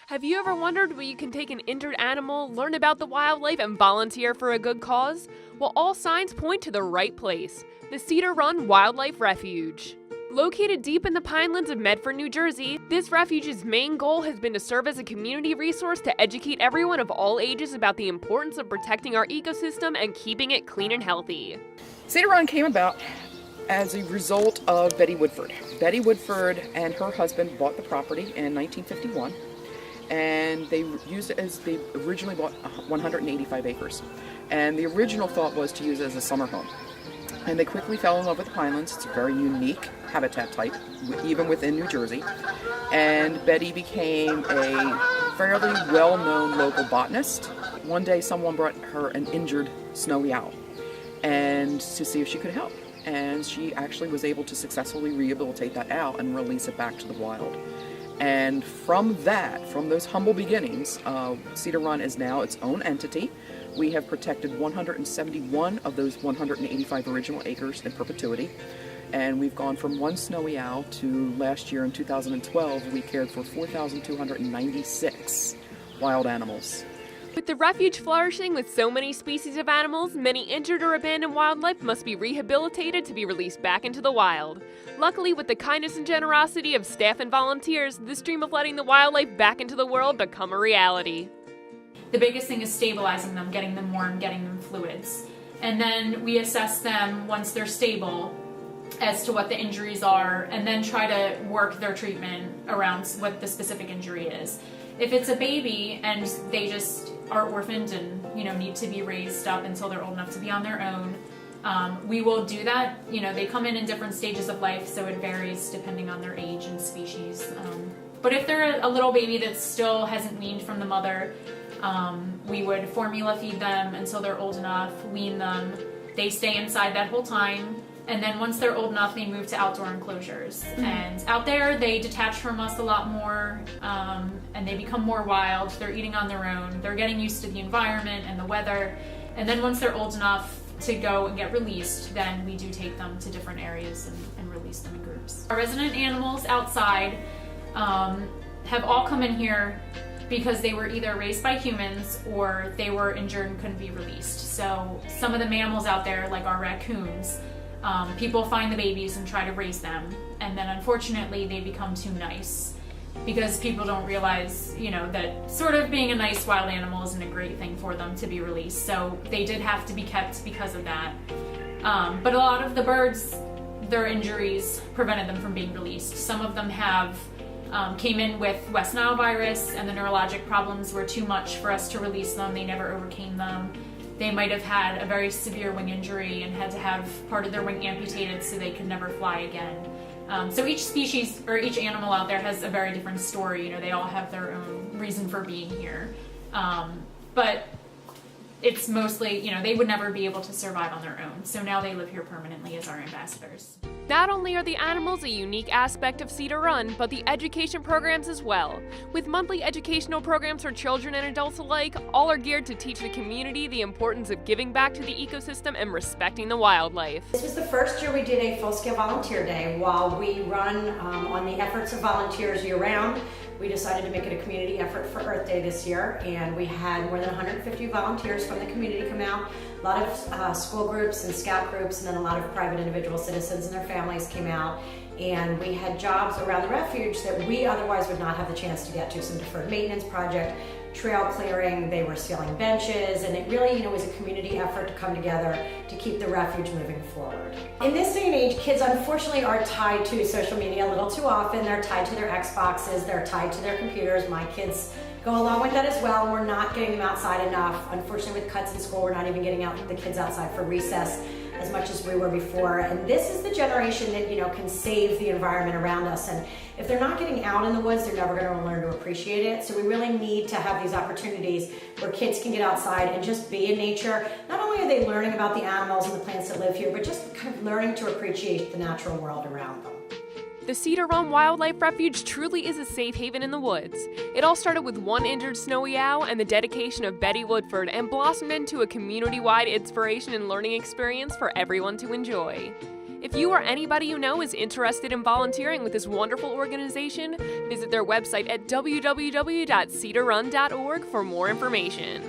Have you ever wondered where you can take an injured animal, learn about the wildlife, and volunteer for a good cause? Well, all signs point to the right place, the Cedar Run Wildlife Refuge. Located deep in the Pinelands of Medford, New Jersey, this refuge's main goal has been to serve as a community resource to educate everyone of all ages about the importance of protecting our ecosystem and keeping it clean and healthy. Cedar Run came about as a result of Betty Woodford. Betty Woodford and her husband bought the property in 1951, and they used it as they originally bought 185 acres. And the original thought was to use it as a summer home. And they quickly fell in love with the Pinelands. It's a very unique habitat type, even within New Jersey. And Betty became a fairly well-known local botanist. One day someone brought her an injured snowy owl and to see if she could help. And she actually was able to successfully rehabilitate that owl and release it back to the wild. And from those humble beginnings, Cedar Run is now its own entity. We have protected 171 of those 185 original acres in perpetuity. And we've gone from one snowy owl to last year in 2012, we cared for 4,296 wild animals. With the refuge flourishing with so many species of animals, many injured or abandoned wildlife must be rehabilitated to be released back into the wild. Luckily, with the kindness and generosity of staff and volunteers, this dream of letting the wildlife back into the world become a reality. The biggest thing is stabilizing them, getting them warm, getting them fluids. And then we assess them once they're stable as to what the injuries are, and then try to work their treatment around what the specific injury is. If it's a baby and they just are orphaned and need to be raised up until they're old enough to be on their own, we will do that. They come in different stages of life, so it varies depending on their age and species. But if they're a little baby that still hasn't weaned from the mother, we would formula feed them until they're old enough, wean them. They stay inside that whole time. And then once they're old enough, they move to outdoor enclosures. And out there, they detach from us a lot more, and they become more wild. They're eating on their own. They're getting used to the environment and the weather. And then once they're old enough to go and get released, then we do take them to different areas and release them in groups. Our resident animals outside have all come in here because they were either raised by humans or they were injured and couldn't be released. So some of the mammals out there, like our raccoons, people find the babies and try to raise them, and then unfortunately they become too nice because people don't realize, that sort of being a nice wild animal isn't a great thing for them to be released. So they did have to be kept because of that. But a lot of the birds, their injuries prevented them from being released. Some of them came in with West Nile virus, and the neurologic problems were too much for us to release them. They never overcame them. They might have had a very severe wing injury and had to have part of their wing amputated so they could never fly again. So each species or each animal out there has a very different story. They all have their own reason for being here. But it's mostly, they would never be able to survive on their own. So now they live here permanently as our ambassadors. Not only are the animals a unique aspect of Cedar Run, but the education programs as well. With monthly educational programs for children and adults alike, all are geared to teach the community the importance of giving back to the ecosystem and respecting the wildlife. This was the first year we did a full-scale volunteer day. While we run on the efforts of volunteers year-round, we decided to make it a community effort for Earth Day this year, and we had more than 150 volunteers from the community come out. A lot of school groups and scout groups, and then a lot of private individual citizens and their families came out. And we had jobs around the refuge that we otherwise would not have the chance to get to. Some deferred maintenance project, trail clearing, they were sealing benches, and it really, was a community effort to come together to keep the refuge moving forward. In this day and age, kids unfortunately are tied to social media a little too often. They're tied to their Xboxes, they're tied to their computers. My kids go along with that as well. We're not getting them outside enough. Unfortunately, with cuts in school, we're not even getting the kids outside for recess as much as we were before. And this is the generation that, can save the environment around us. And if they're not getting out in the woods, they're never going to learn to appreciate it. So we really need to have these opportunities where kids can get outside and just be in nature. Not only are they learning about the animals and the plants that live here, but just kind of learning to appreciate the natural world around them. The Cedar Run Wildlife Refuge truly is a safe haven in the woods. It all started with one injured snowy owl and the dedication of Betty Woodford, and blossomed into a community-wide inspiration and learning experience for everyone to enjoy. If you or anybody you know is interested in volunteering with this wonderful organization, visit their website at www.cedarrun.org for more information.